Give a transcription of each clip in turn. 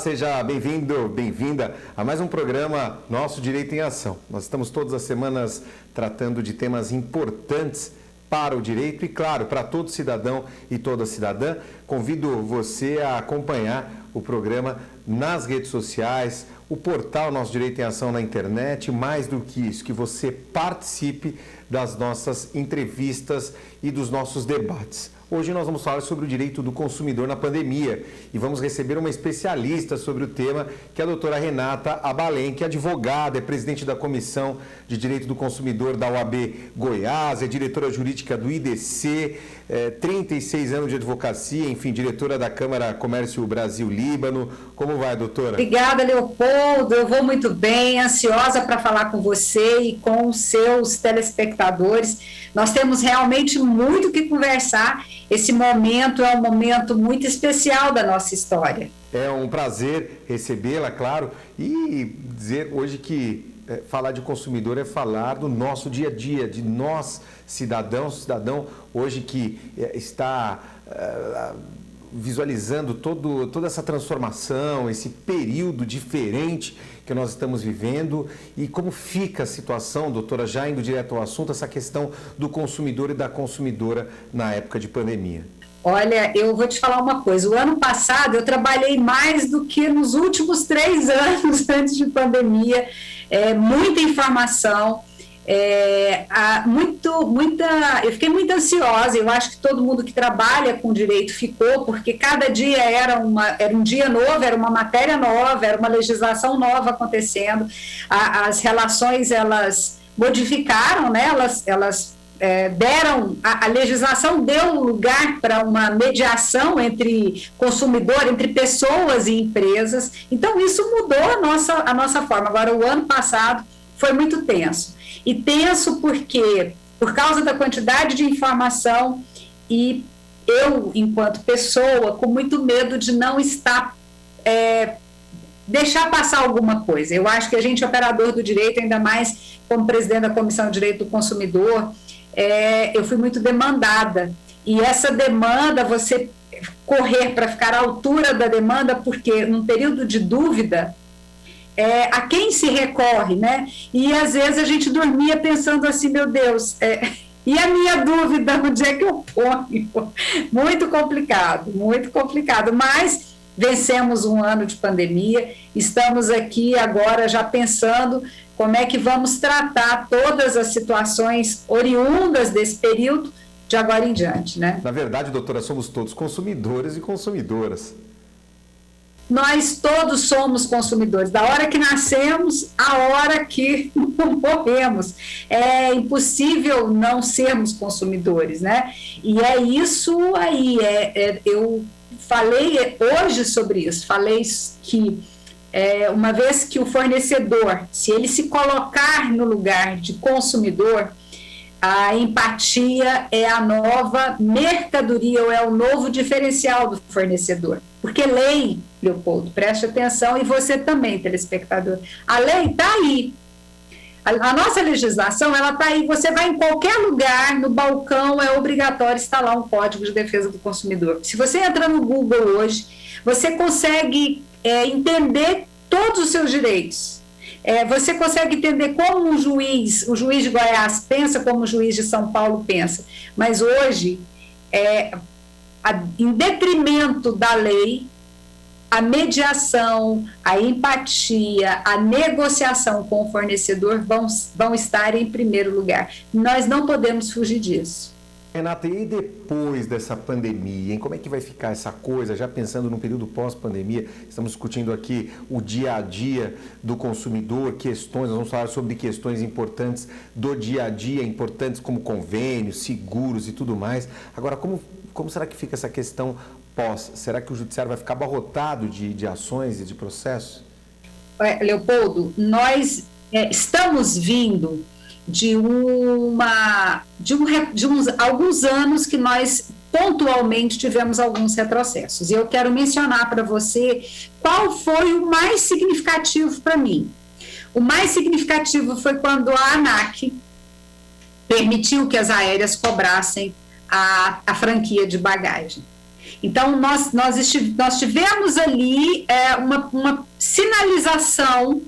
Seja bem-vindo, bem-vinda a mais um programa Nosso Direito em Ação. Nós estamos todas as semanas tratando de temas importantes para o direito e, claro, para todo cidadão e toda cidadã. Convido você a acompanhar o programa nas redes sociais, o portal Nosso Direito em Ação na internet, mais do que isso, que você participe das nossas entrevistas e dos nossos debates. Hoje nós vamos falar sobre o direito do consumidor na pandemia e vamos receber uma especialista sobre o tema, que é a doutora Renata Abalém, que é advogada, é presidente da Comissão de Direito do Consumidor da OAB Goiás, é diretora jurídica do IDC, 36 anos de advocacia, enfim, diretora da Câmara Comércio Brasil-Líbano. Como vai, doutora? Obrigada, Leopoldo. Eu vou muito bem, ansiosa para falar com você e com os seus telespectadores. Nós temos realmente muito o que conversar. Esse momento é um momento muito especial da nossa história. É um prazer recebê-la, claro, e dizer hoje que falar de consumidor é falar do nosso dia a dia, de nós, cidadão hoje que está visualizando toda essa transformação, esse período diferente que nós estamos vivendo e como fica a situação, doutora, já indo direto ao assunto, essa questão do consumidor e da consumidora na época de pandemia. Olha, eu vou te falar uma coisa, o ano passado eu trabalhei mais do que nos últimos 3 anos antes de pandemia, muita informação, eu fiquei muito ansiosa, eu acho que todo mundo que trabalha com direito ficou, porque cada dia era um dia novo, era uma matéria nova, era uma legislação nova acontecendo, as relações elas modificaram, né? Elas deram, a legislação deu lugar para uma mediação entre consumidor, entre pessoas e empresas, então isso mudou a nossa forma. Agora, o ano passado foi muito tenso, e tenso porque, por causa da quantidade de informação, e eu, enquanto pessoa, com muito medo de não estar, deixar passar alguma coisa. Eu acho que a gente, operador do direito, ainda mais como presidente da Comissão de Direito do Consumidor, eu fui muito demandada, e essa demanda, você correr para ficar à altura da demanda, porque num período de dúvida, a quem se recorre, né? E às vezes a gente dormia pensando assim, meu Deus, e a minha dúvida, onde é que eu ponho? Muito complicado, mas vencemos um ano de pandemia, estamos aqui agora já pensando como é que vamos tratar todas as situações oriundas desse período de agora em diante, né? Na verdade, doutora, somos todos consumidores e consumidoras. Nós todos somos consumidores, da hora que nascemos à hora que morremos. É impossível não sermos consumidores, né? E é isso aí, eu falei hoje sobre isso, falei que uma vez que o fornecedor, se ele se colocar no lugar de consumidor, a empatia é a nova mercadoria, ou é o novo diferencial do fornecedor. Porque lei, Leopoldo, preste atenção, e você também, telespectador, a lei está aí. A nossa legislação, ela está aí, você vai em qualquer lugar, no balcão, é obrigatório instalar um Código de Defesa do Consumidor. Se você entra no Google hoje, você consegue entender todos os seus direitos. Você consegue entender como o juiz de Goiás pensa, como o juiz de São Paulo pensa, mas hoje, em detrimento da lei, a mediação, a empatia, a negociação com o fornecedor vão estar em primeiro lugar. Nós não podemos fugir disso. Renata, e depois dessa pandemia, hein? Como é que vai ficar essa coisa, já pensando no período pós-pandemia? Estamos discutindo aqui o dia a dia do consumidor, nós vamos falar sobre questões importantes do dia a dia, importantes como convênios, seguros e tudo mais. Agora, como será que fica essa questão pós? Será que o judiciário vai ficar abarrotado de ações e de processos? Leopoldo, nós estamos vindo de alguns anos que nós pontualmente tivemos alguns retrocessos. E eu quero mencionar para você qual foi o mais significativo para mim. O mais significativo foi quando a ANAC permitiu que as aéreas cobrassem a franquia de bagagem. Então, nós tivemos ali uma sinalização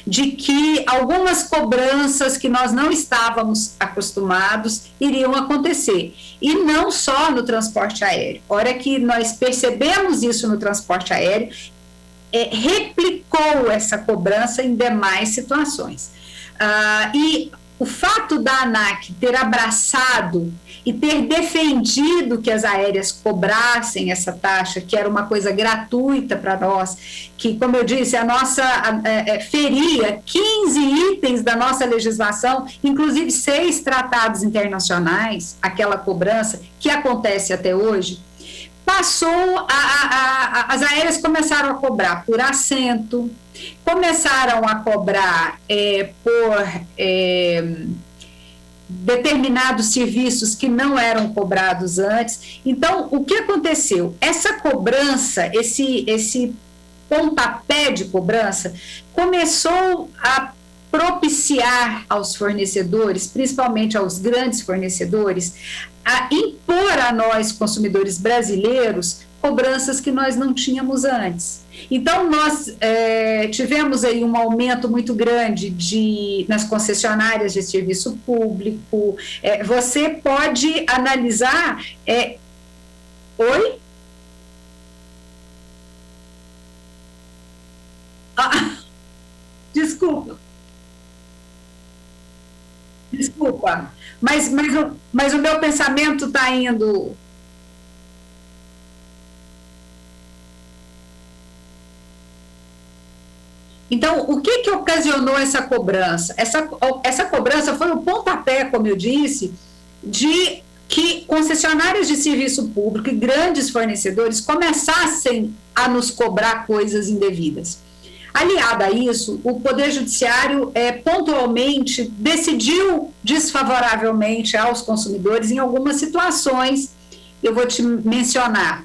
de que algumas cobranças que nós não estávamos acostumados iriam acontecer. E não só no transporte aéreo. A hora que nós percebemos isso no transporte aéreo, replicou essa cobrança em demais situações. E o fato da ANAC ter abraçado e ter defendido que as aéreas cobrassem essa taxa, que era uma coisa gratuita para nós, que, como eu disse, a nossa feria 15 itens da nossa legislação, inclusive 6 tratados internacionais, aquela cobrança que acontece até hoje, passou, as aéreas começaram a cobrar por assento, começaram a cobrar por determinados serviços que não eram cobrados antes. Então, o que aconteceu? Essa cobrança, esse pontapé de cobrança, começou a propiciar aos fornecedores, principalmente aos grandes fornecedores, a impor a nós, consumidores brasileiros, cobranças que nós não tínhamos antes. Então, nós tivemos aí um aumento muito grande nas concessionárias de serviço público. Você pode analisar... Oi? Desculpa. Mas o meu pensamento está indo... Então, o que ocasionou essa cobrança? Essa cobrança foi o pontapé, como eu disse, de que concessionárias de serviço público e grandes fornecedores começassem a nos cobrar coisas indevidas. Aliado a isso, o Poder Judiciário pontualmente decidiu desfavoravelmente aos consumidores em algumas situações. Eu vou te mencionar.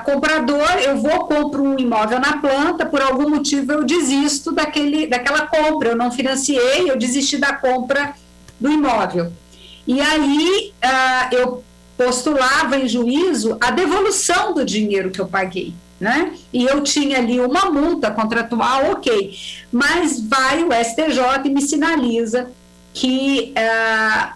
Comprador, compro um imóvel na planta, por algum motivo eu desisto daquela compra, eu não financiei, eu desisti da compra do imóvel. E aí eu postulava em juízo a devolução do dinheiro que eu paguei, né? E eu tinha ali uma multa contratual, ok, mas vai o STJ e me sinaliza que a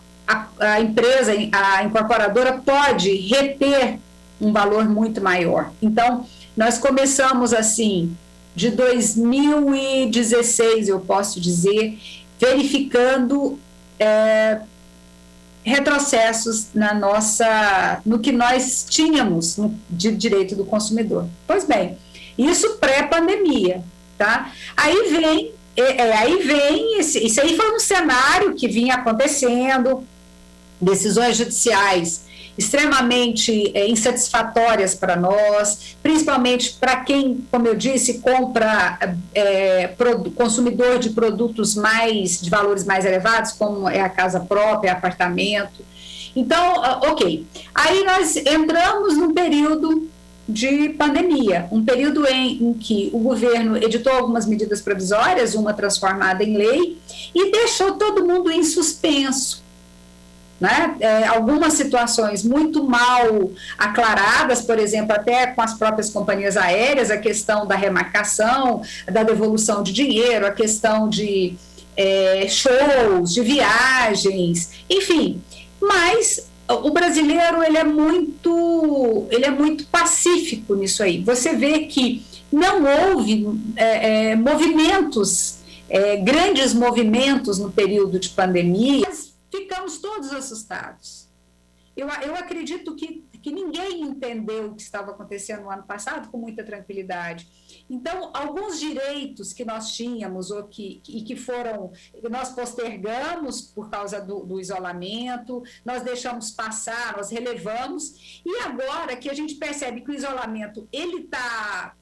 empresa, a incorporadora pode reter um valor muito maior. Então, nós começamos assim, de 2016, eu posso dizer, verificando retrocessos no que nós tínhamos de direito do consumidor. Pois bem, isso pré-pandemia, tá? Aí vem isso aí foi um cenário que vinha acontecendo, decisões judiciais extremamente insatisfatórias para nós, principalmente para quem, como eu disse, compra consumidor de produtos de valores mais elevados, como é a casa própria, apartamento. Então, ok. Aí nós entramos num período de pandemia, um período em que o governo editou algumas medidas provisórias, uma transformada em lei, e deixou todo mundo em suspenso. Né? Algumas situações muito mal aclaradas, por exemplo, até com as próprias companhias aéreas, a questão da remarcação, da devolução de dinheiro, a questão de shows, de viagens, enfim. Mas o brasileiro ele é muito pacífico nisso aí. Você vê que não houve grandes movimentos no período de pandemia. Ficamos todos assustados. Eu acredito que ninguém entendeu o que estava acontecendo no ano passado com muita tranquilidade. Então, alguns direitos que nós tínhamos nós postergamos por causa do isolamento, nós deixamos passar, nós relevamos, e agora que a gente percebe que o isolamento ele está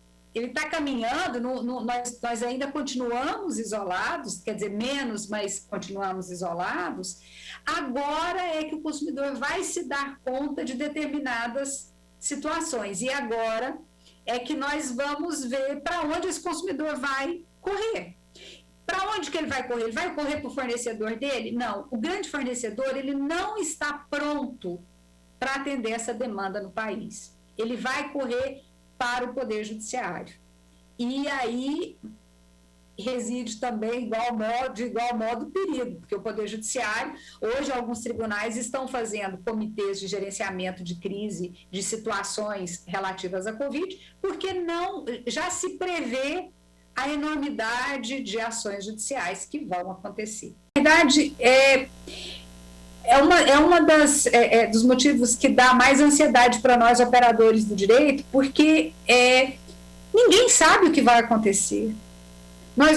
caminhando, nós ainda continuamos isolados, quer dizer, menos, mas continuamos isolados, agora é que o consumidor vai se dar conta de determinadas situações. E agora é que nós vamos ver para onde esse consumidor vai correr. Para onde que ele vai correr? Ele vai correr para o fornecedor dele? Não, o grande fornecedor ele não está pronto para atender essa demanda no país. ele vai correr para o Poder Judiciário. E aí reside também, de igual modo, o perigo, porque o Poder Judiciário, hoje alguns tribunais estão fazendo comitês de gerenciamento de crise, de situações relativas à Covid, porque já se prevê a enormidade de ações judiciais que vão acontecer. Na verdade, é uma dos motivos que dá mais ansiedade para nós, operadores do direito, porque ninguém sabe o que vai acontecer.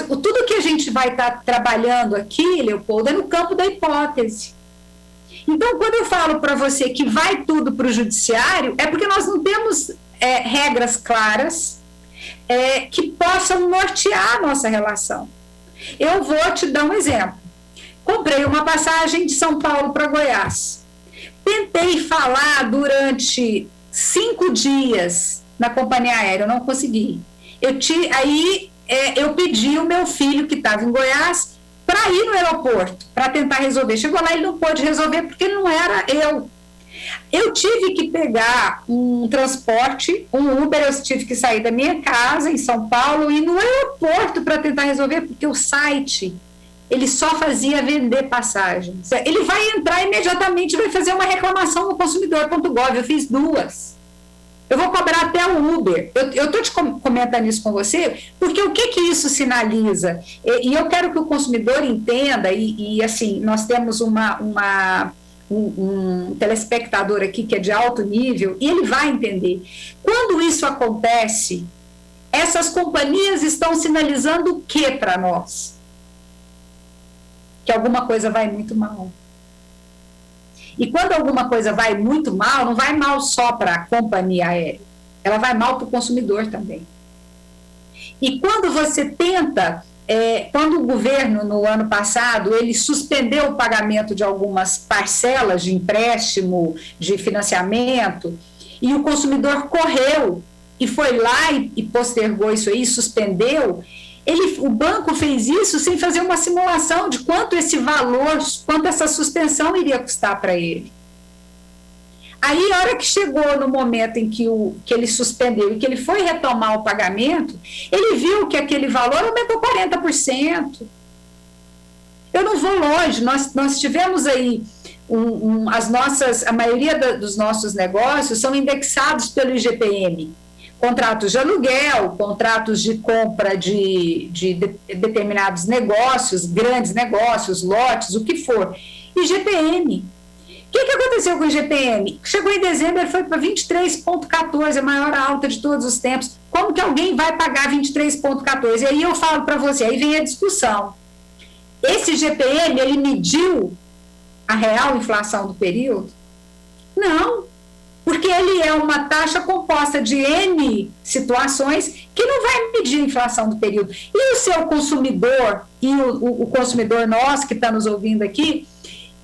Tudo que a gente vai estar trabalhando aqui, Leopoldo, é no campo da hipótese. Então, quando eu falo para você que vai tudo para o judiciário, é porque nós não temos regras claras que possam nortear a nossa relação. Eu vou te dar um exemplo. Comprei uma passagem de São Paulo para Goiás. Tentei falar durante 5 dias na companhia aérea, eu não consegui. Eu pedi o meu filho, que estava em Goiás, para ir no aeroporto, para tentar resolver. Chegou lá, ele não pôde resolver, porque não era eu. Eu tive que pegar um transporte, um Uber, eu tive que sair da minha casa, em São Paulo, e ir no aeroporto para tentar resolver, porque o site, ele só fazia vender passagens. Ele vai entrar imediatamente e vai fazer uma reclamação no consumidor.gov. Eu fiz 2. Eu vou cobrar até o Uber. Eu estou te comentando isso com você, porque o que isso sinaliza? E eu quero que o consumidor entenda, e assim, nós temos um telespectador aqui que é de alto nível, e ele vai entender. Quando isso acontece, essas companhias estão sinalizando o que para nós? Que alguma coisa vai muito mal. E quando alguma coisa vai muito mal, não vai mal só para a companhia aérea, ela vai mal para o consumidor também. E quando você tenta, quando o governo, no ano passado, ele suspendeu o pagamento de algumas parcelas de empréstimo, de financiamento, e o consumidor correu e foi lá e postergou isso aí, suspendeu, o banco fez isso sem fazer uma simulação de quanto esse valor, quanto essa suspensão iria custar para ele. Aí, a hora que chegou no momento em que ele suspendeu e que ele foi retomar o pagamento, ele viu que aquele valor aumentou 40%. Eu não vou longe, nós tivemos aí a maioria dos nossos negócios são indexados pelo IGPM. Contratos de aluguel, contratos de compra de determinados negócios, grandes negócios, lotes, o que for. IGPM. O que aconteceu com o IGPM? Chegou em dezembro, ele foi para 23,14, a maior alta de todos os tempos. Como que alguém vai pagar 23,14? E aí eu falo para você, aí vem a discussão. Esse IGPM, ele mediu a real inflação do período? Não. Porque ele é uma taxa composta de N situações que não vai medir a inflação do período. E o seu consumidor, e o consumidor nosso que está nos ouvindo aqui,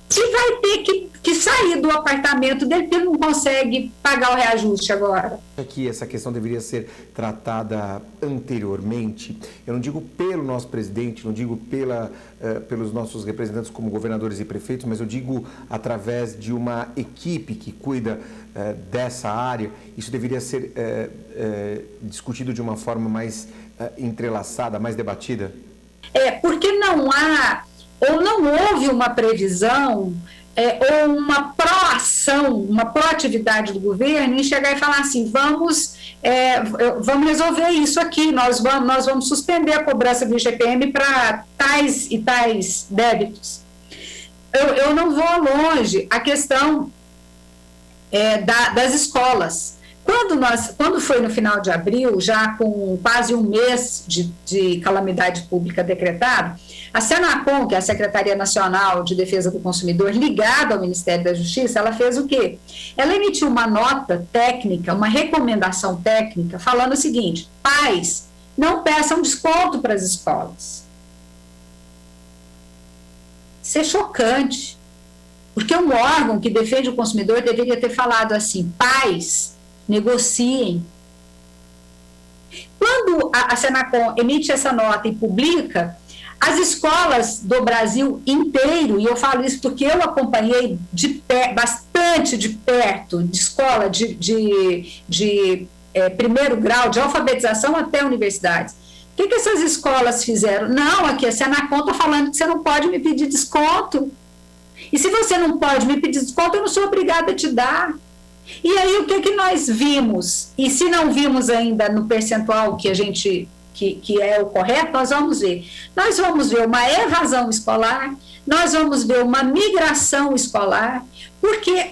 que vai ter que sair do apartamento dele porque ele não consegue pagar o reajuste agora. Aqui essa questão deveria ser tratada anteriormente. Eu não digo pelo nosso presidente, não digo pelos nossos representantes como governadores e prefeitos, mas eu digo através de uma equipe que cuida dessa área. Isso deveria ser discutido de uma forma mais entrelaçada, mais debatida? Porque não há, ou não houve uma previsão, ou uma proação, uma proatividade do governo em chegar e falar assim, vamos resolver isso aqui, nós vamos suspender a cobrança do IGPM para tais e tais débitos. Eu não vou longe, a questão das escolas. Quando foi no final de abril, já com quase um mês de calamidade pública decretado, a Senacom, que é a Secretaria Nacional de Defesa do Consumidor, ligada ao Ministério da Justiça, ela fez o quê? Ela emitiu uma nota técnica, uma recomendação técnica, falando o seguinte: pais, não peçam desconto para as escolas. Isso é chocante, porque um órgão que defende o consumidor deveria ter falado assim: pais, negociem. Quando a Senacom emite essa nota e publica, as escolas do Brasil inteiro, e eu falo isso porque eu acompanhei de bastante bastante de perto de escola de primeiro grau, de alfabetização até universidades. O que essas escolas fizeram? Não, aqui a Senacom está falando que você não pode me pedir desconto. E se você não pode me pedir desconto, eu não sou obrigada a te dar. E aí o que nós vimos? E se não vimos ainda no percentual que a gente que é o correto, nós vamos ver. Nós vamos ver uma evasão escolar, nós vamos ver uma migração escolar, porque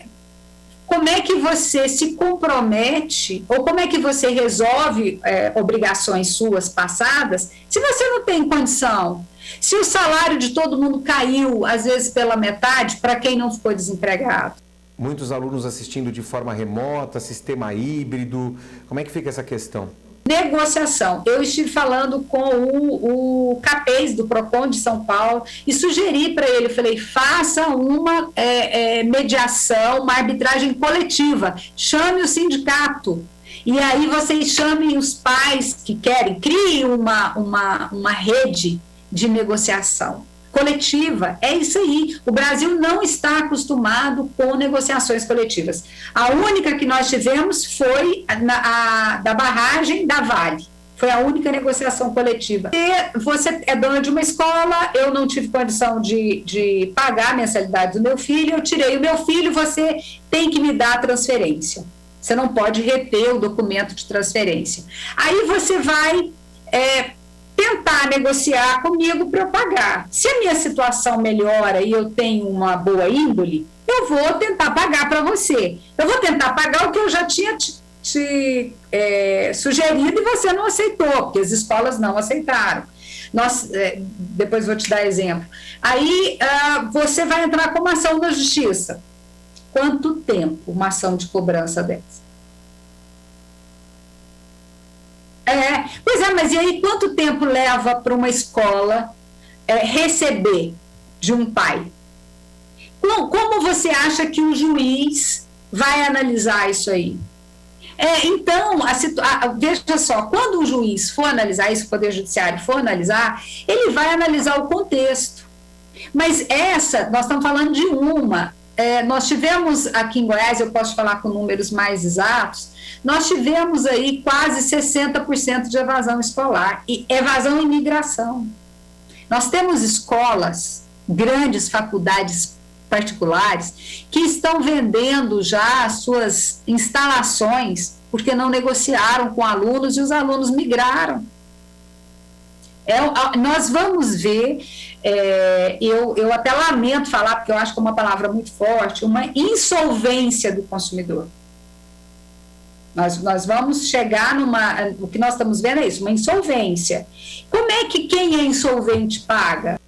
como é que você se compromete, ou como é que você resolve obrigações suas passadas, se você não tem condição? Se o salário de todo mundo caiu, às vezes pela metade, para quem não ficou desempregado? Muitos alunos assistindo de forma remota, sistema híbrido, como é que fica essa questão? Negociação. Eu estive falando com o CAPES do PROCON de São Paulo e sugeri para ele, falei, faça uma mediação, uma arbitragem coletiva, chame o sindicato, e aí vocês chamem os pais que querem, crie uma rede de negociação coletiva. É isso aí. O Brasil não está acostumado com negociações coletivas. A única que nós tivemos foi da barragem da Vale. Foi a única negociação coletiva. E você é dona de uma escola, eu não tive condição de pagar a mensalidade do meu filho, eu tirei o meu filho, você tem que me dar a transferência. Você não pode reter o documento de transferência. Aí você vai tentar negociar comigo para eu pagar. Se a minha situação melhora e eu tenho uma boa índole, eu vou tentar pagar para você. Eu vou tentar pagar o que eu já tinha te sugerido e você não aceitou, porque as escolas não aceitaram. Depois vou te dar exemplo. Aí você vai entrar com uma ação na justiça. Quanto tempo uma ação de cobrança dessa? Pois é, mas e aí quanto tempo leva para uma escola receber de um pai? Como você acha que o juiz vai analisar isso aí? Então, veja só, quando o juiz for analisar isso, o Poder Judiciário for analisar, ele vai analisar o contexto. Mas nós estamos falando de uma. Nós tivemos aqui em Goiás, eu posso falar com números mais exatos, nós tivemos aí quase 60% de evasão escolar, e evasão e migração. Nós temos escolas, grandes faculdades particulares, que estão vendendo já as suas instalações, porque não negociaram com alunos e os alunos migraram. Nós vamos ver, eu até lamento falar, porque eu acho que é uma palavra muito forte, uma insolvência do consumidor. Nós vamos chegar o que nós estamos vendo é isso, uma insolvência. Como é que quem é insolvente paga?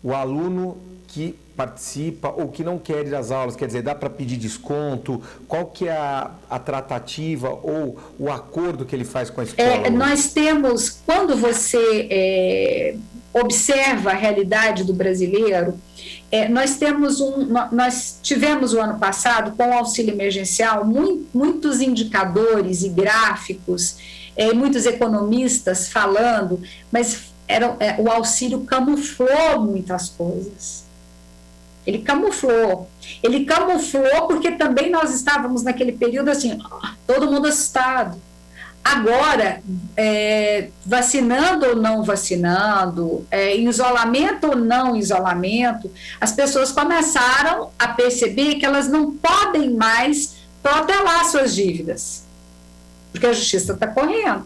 O aluno que participa ou que não quer ir às aulas, quer dizer, dá para pedir desconto? Qual que é a tratativa ou o acordo que ele faz com a escola? Nós temos, quando você observa a realidade do brasileiro, nós tivemos o ano passado, com o auxílio emergencial, muitos indicadores e gráficos, muitos economistas falando, mas o auxílio camuflou muitas coisas. Ele camuflou porque também nós estávamos naquele período assim, todo mundo assustado. Agora, vacinando ou não vacinando, em isolamento ou não isolamento, as pessoas começaram a perceber que elas não podem mais protelar suas dívidas, porque a justiça está correndo.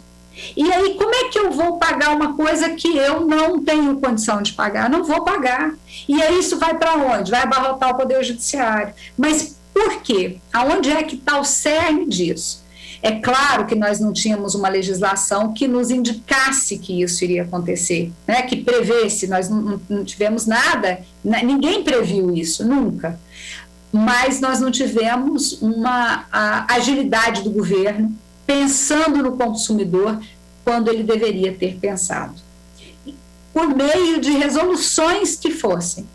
E aí, como é que eu vou pagar uma coisa que eu não tenho condição de pagar? Não vou pagar. E aí isso vai para onde? Vai abarrotar o Poder Judiciário. Mas por quê? Aonde é que está o cerne disso? É claro que nós não tínhamos uma legislação que nos indicasse que isso iria acontecer, né? Que prevesse, nós não tivemos nada, ninguém previu isso, nunca. Mas nós não tivemos a agilidade do governo pensando no consumidor quando ele deveria ter pensado. Por meio de resoluções que fossem,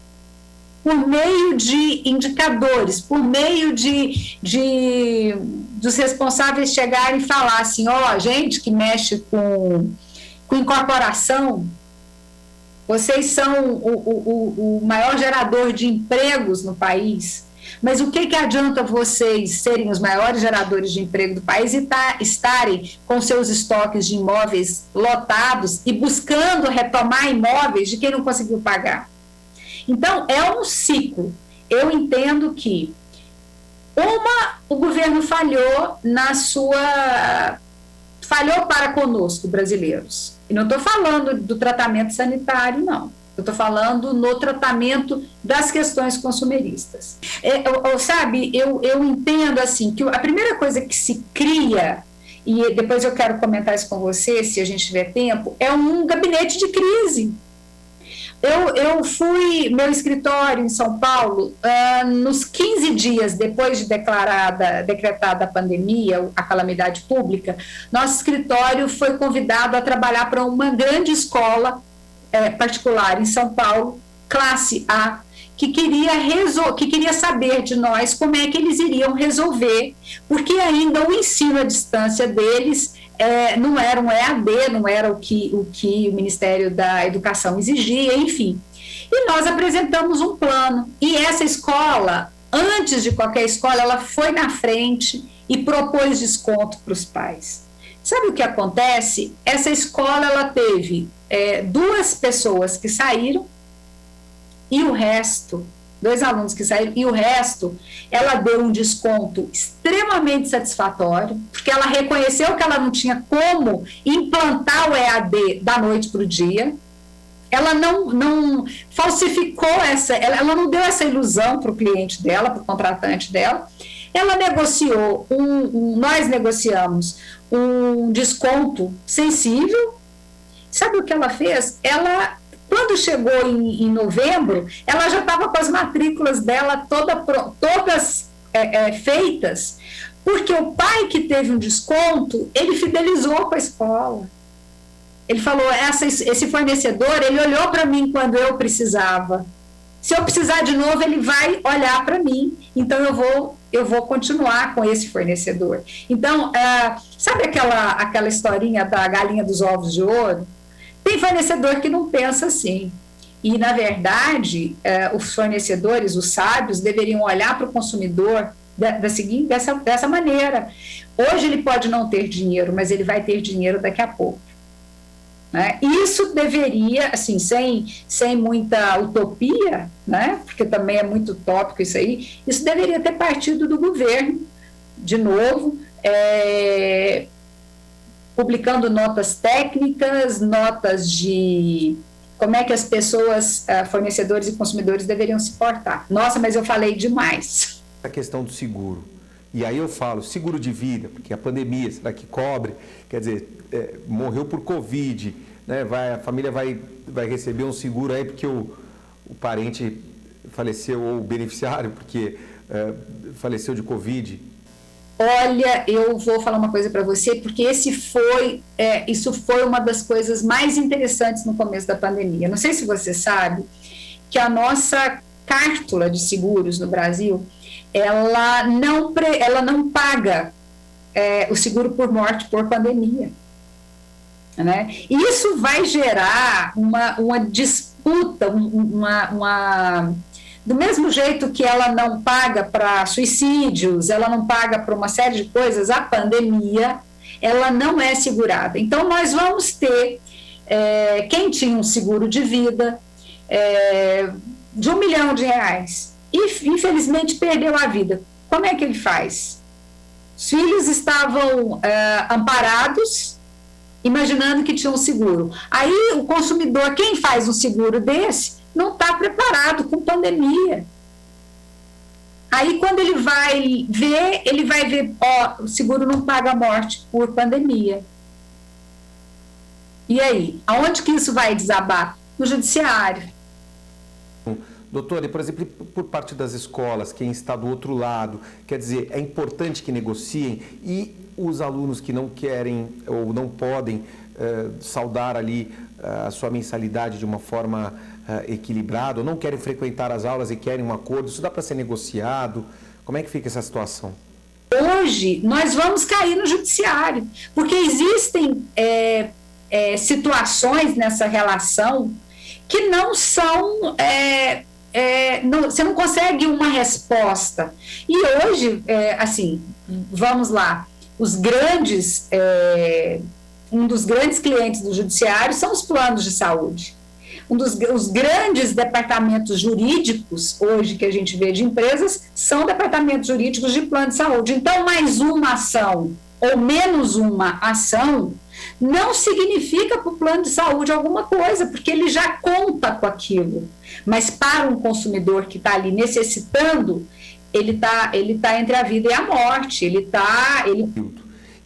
por meio de indicadores, por meio dos responsáveis chegarem e falar assim, gente que mexe com incorporação, vocês são o maior gerador de empregos no país, Mas o que adianta vocês serem os maiores geradores de emprego do país e estarem com seus estoques de imóveis lotados e buscando retomar imóveis de quem não conseguiu pagar? Então, é um ciclo. Eu entendo que, o governo falhou falhou para conosco, brasileiros. E não estou falando do tratamento sanitário, não. Eu estou falando no tratamento das questões consumeristas. Eu entendo assim que a primeira coisa que se cria, e depois eu quero comentar isso com você, se a gente tiver tempo, é um gabinete de crise. Meu escritório em São Paulo, nos 15 dias depois de decretada a pandemia, a calamidade pública, nosso escritório foi convidado a trabalhar para uma grande escola particular em São Paulo, classe A, que queria saber de nós como é que eles iriam resolver, porque ainda o ensino à distância deles não era um EAD, não era o que o Ministério da Educação exigia, enfim. E nós apresentamos um plano. E essa escola, antes de qualquer escola, ela foi na frente e propôs desconto para os pais. Sabe o que acontece? Essa escola ela teve 2 pessoas que saíram e o resto, 2 alunos que saíram, e o resto, ela deu um desconto extremamente satisfatório, porque ela reconheceu que ela não tinha como implantar o EAD da noite para o dia, ela não falsificou ela não deu essa ilusão para o cliente dela, para o contratante dela, ela negociou, nós negociamos um desconto sensível. Sabe o que ela fez? Quando chegou em novembro, ela já estava com as matrículas dela todas feitas, porque o pai que teve um desconto, ele fidelizou com a escola. Ele falou, esse fornecedor, ele olhou para mim quando eu precisava. Se eu precisar de novo, ele vai olhar para mim. Então, eu vou continuar com esse fornecedor. Então, sabe aquela historinha da galinha dos ovos de ouro? Tem fornecedor que não pensa assim. E, na verdade, os fornecedores, os sábios, deveriam olhar para o consumidor dessa maneira. Hoje ele pode não ter dinheiro, mas ele vai ter dinheiro daqui a pouco. Né? Isso deveria, assim, sem muita utopia, né? Porque também é muito utópico isso aí, isso deveria ter partido do governo, de novo, publicando notas técnicas, notas de como é que as pessoas, fornecedores e consumidores deveriam se portar. Nossa, mas eu falei demais. A questão do seguro. E aí eu falo, seguro de vida, porque a pandemia, será que cobre? Quer dizer, morreu por Covid, né? A família vai receber um seguro aí porque o parente faleceu, ou o beneficiário porque faleceu de Covid. Olha, eu vou falar uma coisa para você, porque isso foi uma das coisas mais interessantes no começo da pandemia. Não sei se você sabe que a nossa cártula de seguros no Brasil, ela não paga o seguro por morte por pandemia. Né? E isso vai gerar uma disputa, do mesmo jeito que ela não paga para suicídios, ela não paga para uma série de coisas, a pandemia, ela não é segurada. Então, nós vamos ter, quem tinha um seguro de vida de R$1 milhão e, infelizmente, perdeu a vida. Como é que ele faz? Os filhos estavam amparados, imaginando que tinha um seguro. Aí, o consumidor, quem faz um seguro desse, não está preparado com pandemia. Aí, quando ele vai ver, o seguro não paga a morte por pandemia. E aí? Aonde que isso vai desabar? No judiciário. Doutora, e por exemplo, por parte das escolas, quem está do outro lado, quer dizer, é importante que negociem, e os alunos que não querem ou não podem saldar ali a sua mensalidade de uma forma equilibrada, ou não querem frequentar as aulas e querem um acordo, isso dá para ser negociado? Como é que fica essa situação? Hoje, nós vamos cair no judiciário, porque existem situações nessa relação que não são você não consegue uma resposta. E hoje, assim, vamos lá, um dos grandes clientes do judiciário são os planos de saúde. Os grandes departamentos jurídicos, hoje, que a gente vê de empresas, são departamentos jurídicos de plano de saúde. Então, mais uma ação ou menos uma ação não significa para o plano de saúde alguma coisa, porque ele já conta com aquilo. Mas para um consumidor que está ali necessitando, ele tá entre a vida e a morte.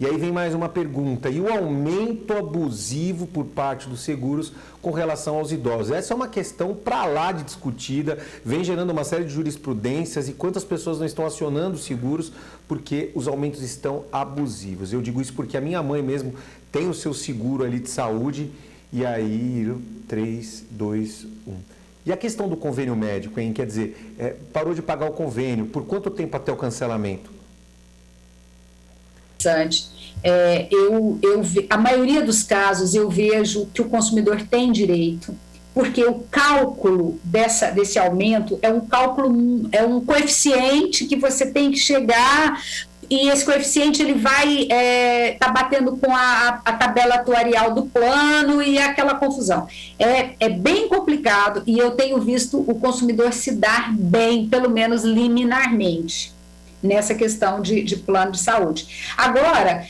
E aí vem mais uma pergunta, e o aumento abusivo por parte dos seguros com relação aos idosos? Essa é uma questão para lá de discutida, vem gerando uma série de jurisprudências, e quantas pessoas não estão acionando os seguros porque os aumentos estão abusivos. Eu digo isso porque a minha mãe mesmo tem o seu seguro ali de saúde, e aí, 3, 2, 1. E a questão do convênio médico, hein? Quer dizer, parou de pagar o convênio, por quanto tempo até o cancelamento? A maioria dos casos eu vejo que o consumidor tem direito, porque o cálculo desse aumento é um coeficiente que você tem que chegar, e esse coeficiente ele vai tá batendo com a tabela atuarial do plano e aquela confusão. É bem complicado, e eu tenho visto o consumidor se dar bem, pelo menos liminarmente, nessa questão de plano de saúde. Agora,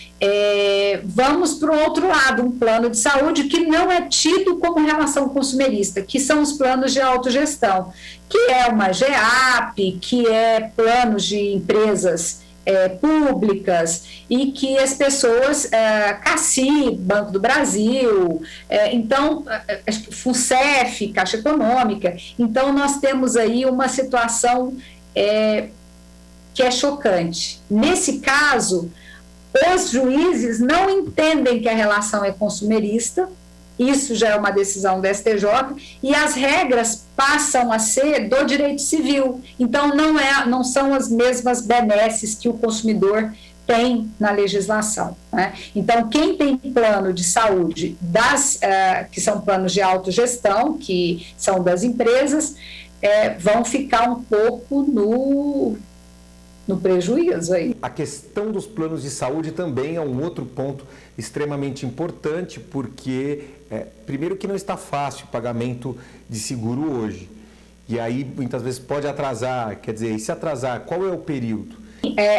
vamos para o outro lado, um plano de saúde que não é tido como relação consumerista, que são os planos de autogestão, que é uma GEAP, que é planos de empresas públicas, e que as pessoas, CACI, Banco do Brasil, então, FUNCEF, Caixa Econômica, então nós temos aí uma situação que é chocante. Nesse caso, os juízes não entendem que a relação é consumerista, isso já é uma decisão do STJ, e as regras passam a ser do direito civil. Então, não são as mesmas benesses que o consumidor tem na legislação, né? Então, quem tem plano de saúde, que são planos de autogestão, que são das empresas, vão ficar um pouco no prejuízo aí. A questão dos planos de saúde também é um outro ponto extremamente importante, porque, primeiro, que não está fácil o pagamento de seguro hoje. E aí, muitas vezes, pode atrasar. Quer dizer, e se atrasar, qual é o período?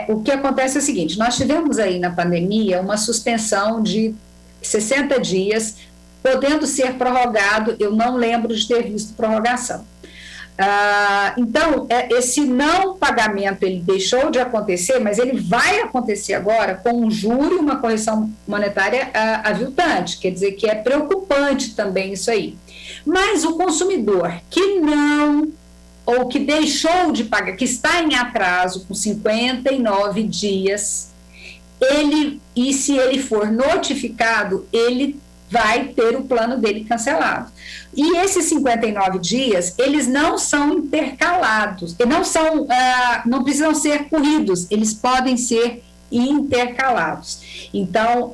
O que acontece é o seguinte, nós tivemos aí na pandemia uma suspensão de 60 dias, podendo ser prorrogado, eu não lembro de ter visto prorrogação. Então, esse não pagamento, ele deixou de acontecer, mas ele vai acontecer agora com um juro e uma correção monetária aviltante, quer dizer que é preocupante também isso aí. Mas o consumidor que não, ou que deixou de pagar, que está em atraso com 59 dias, e se ele for notificado, ele vai ter o plano dele cancelado. E esses 59 dias, eles não são intercalados, não precisam ser corridos, eles podem ser intercalados. Então,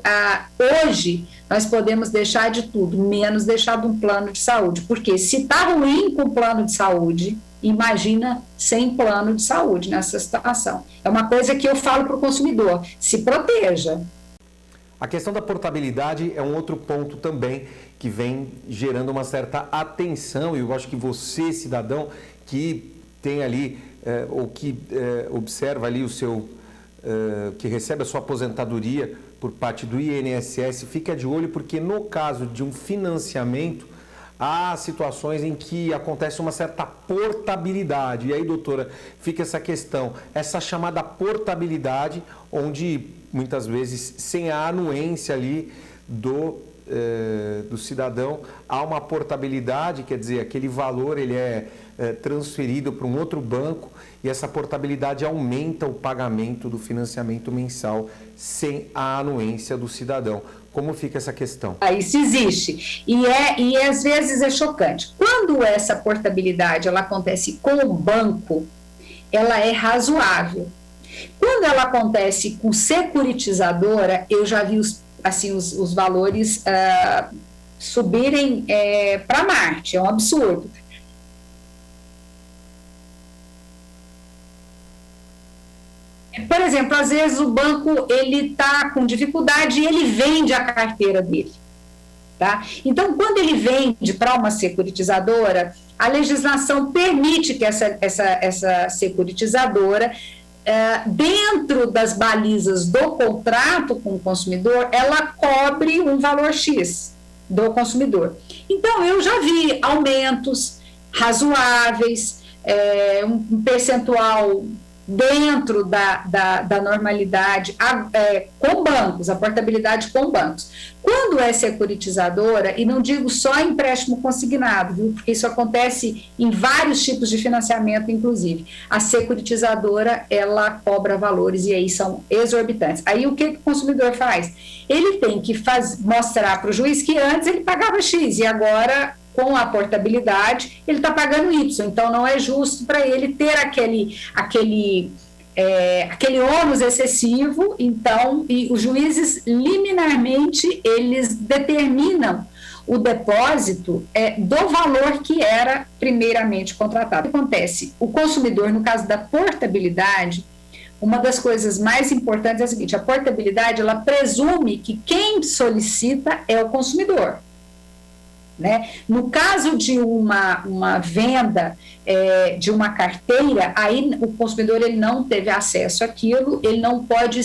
hoje, nós podemos deixar de tudo, menos deixar de um plano de saúde, porque se está ruim com o plano de saúde, imagina sem plano de saúde nessa situação. É uma coisa que eu falo para o consumidor, se proteja. A questão da portabilidade é um outro ponto também que vem gerando uma certa atenção, e eu acho que você, cidadão, que tem ali, ou que observa ali o seu, que recebe a sua aposentadoria por parte do INSS, fica de olho, porque no caso de um financiamento, há situações em que acontece uma certa portabilidade. E aí, doutora, fica essa questão, essa chamada portabilidade, onde muitas vezes sem a anuência ali do cidadão, há uma portabilidade, quer dizer, aquele valor ele é transferido para um outro banco, e essa portabilidade aumenta o pagamento do financiamento mensal sem a anuência do cidadão. Como fica essa questão? Isso existe, e às vezes é chocante. Quando essa portabilidade ela acontece com o banco, ela é razoável. Quando ela acontece com securitizadora, eu já vi os valores subirem para Marte, é um absurdo. Por exemplo, às vezes o banco ele está com dificuldade e ele vende a carteira dele. Tá? Então, quando ele vende para uma securitizadora, a legislação permite que essa securitizadora, dentro das balizas do contrato com o consumidor, ela cobre um valor X do consumidor. Então, eu já vi aumentos razoáveis, um percentual dentro da normalidade, com bancos, a portabilidade com bancos. Quando é securitizadora, e não digo só empréstimo consignado, viu, porque isso acontece em vários tipos de financiamento, inclusive, a securitizadora, ela cobra valores e aí são exorbitantes. Aí o que o consumidor faz? Ele tem que mostrar para o juiz que antes ele pagava X e agora, com a portabilidade, ele está pagando Y, então não é justo para ele ter aquele ônus excessivo, então, e os juízes liminarmente, eles determinam o depósito do valor que era primeiramente contratado. O que acontece? O consumidor, no caso da portabilidade, uma das coisas mais importantes é a seguinte: a portabilidade, ela presume que quem solicita é o consumidor. Né? No caso de uma venda de uma carteira, aí o consumidor ele não teve acesso àquilo, ele não pode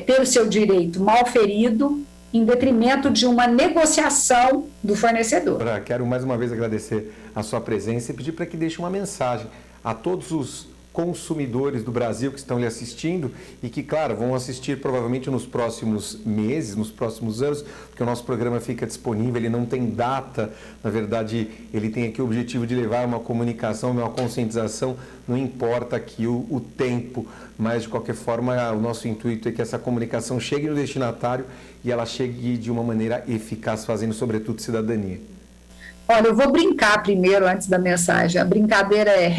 ter o seu direito mal ferido em detrimento de uma negociação do fornecedor. Quero mais uma vez agradecer a sua presença e pedir para que deixe uma mensagem a todos os consumidores do Brasil que estão lhe assistindo e que, claro, vão assistir provavelmente nos próximos meses, nos próximos anos, porque o nosso programa fica disponível, ele não tem data, na verdade, ele tem aqui o objetivo de levar uma comunicação, uma conscientização, não importa aqui o tempo, mas de qualquer forma o nosso intuito é que essa comunicação chegue no destinatário e ela chegue de uma maneira eficaz, fazendo sobretudo cidadania. Olha, eu vou brincar primeiro, antes da mensagem. A brincadeira é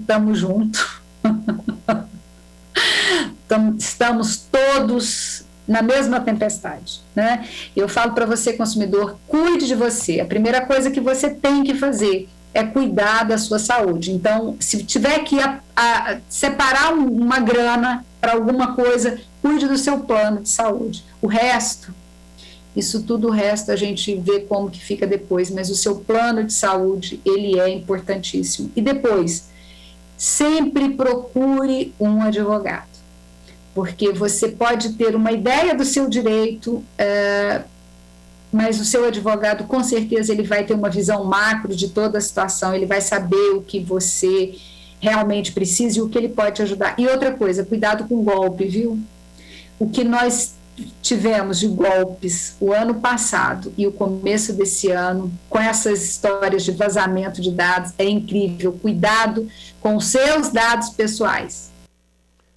#tamo junto. Estamos todos na mesma tempestade, né? Eu falo para você, consumidor, cuide de você. A primeira coisa que você tem que fazer é cuidar da sua saúde. Então, se tiver que separar uma grana para alguma coisa, cuide do seu plano de saúde. O resto... Isso tudo o resto a gente vê como que fica depois, mas o seu plano de saúde, ele é importantíssimo. E depois, sempre procure um advogado, porque você pode ter uma ideia do seu direito, mas o seu advogado, com certeza, ele vai ter uma visão macro de toda a situação, ele vai saber o que você realmente precisa e o que ele pode te ajudar. E outra coisa, cuidado com golpe, viu? O que nós tivemos de golpes o ano passado e o começo desse ano, com essas histórias de vazamento de dados, é incrível. Cuidado com os seus dados pessoais.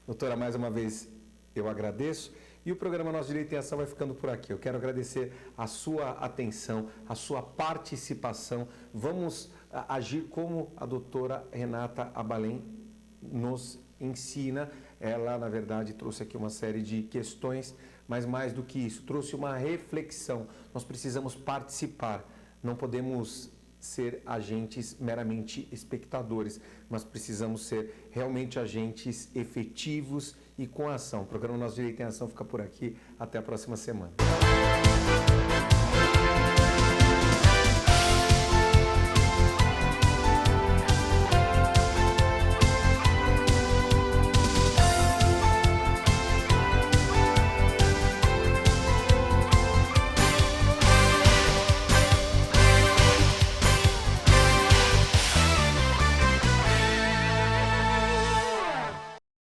Doutora, mais uma vez eu agradeço. E o programa Nosso Direito em Ação vai ficando por aqui. Eu quero agradecer a sua atenção, a sua participação. Vamos agir como a doutora Renata Abalém nos ensina. Ela, na verdade, trouxe aqui uma série de questões, mas mais do que isso, trouxe uma reflexão. Nós precisamos participar, não podemos ser agentes meramente espectadores, mas precisamos ser realmente agentes efetivos e com ação. O programa Nosso Direito em Ação fica por aqui. Até a próxima semana.